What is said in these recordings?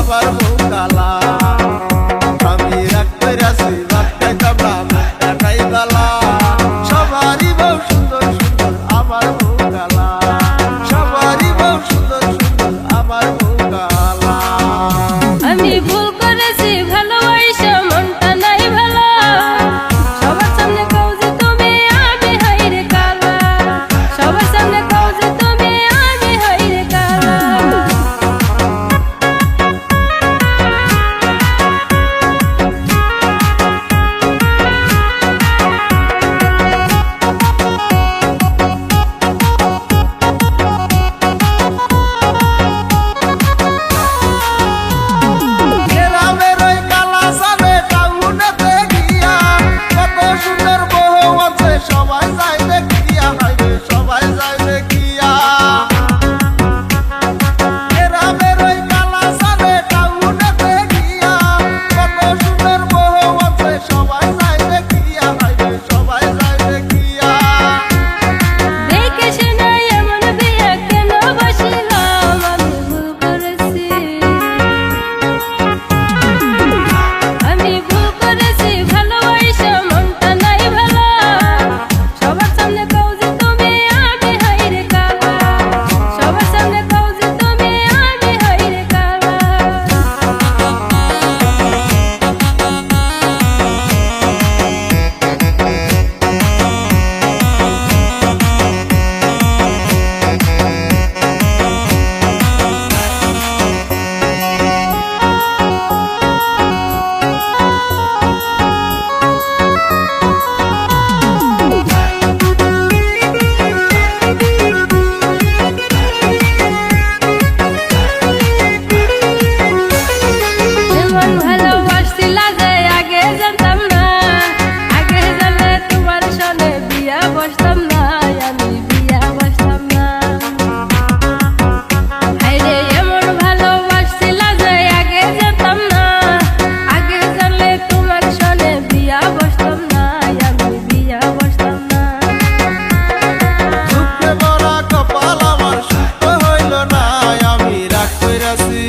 সবার বউ কালা। আমি রাগ কইরাছি ভাত খাইতাম না মনটা নাই বালা। সবারই বউ সুন্দর সুন্দর আমার বউ কালা। সবারই বউ সুন্দর সুন্দর আমার বউ কালা। আমি ভুল করেছি ভালোবাসা মনটা নাই ভালো। সবার সামনে কও যে তুমি আমি হাইরে কালা। সবার সামনে কও যে তুমি আমি হাইরে কালা। গ্রামের ওই কালা সালে টাউনেতে গিয়া কত সুন্দর বউ আছে সবাই যায় দেখিয়া। হাইরে সবাই যায় দেখিয়া। গ্রামের ওই কালা সালে টাউনেতে গিয়া কত সুন্দর বউ আছে সবাই যায় দেখিয়া। হাইরে সবাই যায় দেখিয়া। দেখে শুনে এমন বিয়ে কেন বসিলাম? আমি ভুল করেছি। আমি ভুল করেছি ভালোবাসা মনটা নাই ভালো। সবার সামনে কও যে তুমি আমি হাইরে কালা। সবার সামনে কও যে তুমি আমি হাইরে কালা। যেমন ভালোবাসছিলা যে আগে জানতাম না। আগে জানলে তোমার সনে বিয়া বসতাম না। আমি বিয়া বসতাম না। হায়রে এমন ভালোবাসছিলা যে আগে জানতাম না। আগে জানলে তোমার সনে বিয়া বসতাম না। আমি বিয়া বসতাম না। দুঃখে ভরা কপাল আমার সুখ হইল না। আমি রাগ কইরাছি।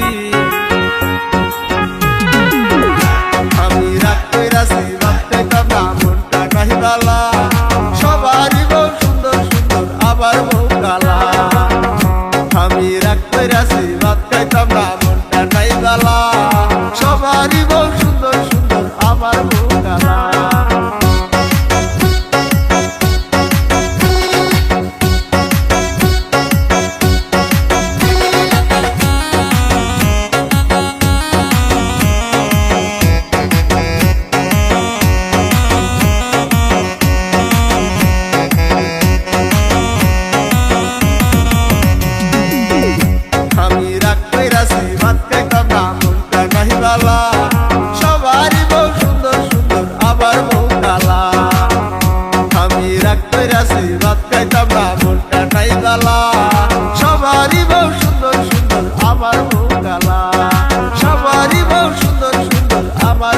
আমি রাগ কইরাছি ভাত খাইতাম না মনটা নাই বালা। সবারই বউ সুন্দর সুন্দর আবার বউ কালা। আমি রাগ কইরাছি ভাত খাইতাম না মনটা নাই বালা। সবারই বউ সুন্দর সুন্দর আমার বউ কালা। আমি রাগ কইরাছি ভাত খাইতাম না মনটা নাই বালা। সবারই বউ সুন্দর সুন্দর আবার বউ কালা। আমি রাগ কইরাছি ভাত খাইতাম না মনটা নাই বালা। সবারই বউ সুন্দর সুন্দর আমার বউ কালা। সবারই বউ সুন্দর সুন্দর আমার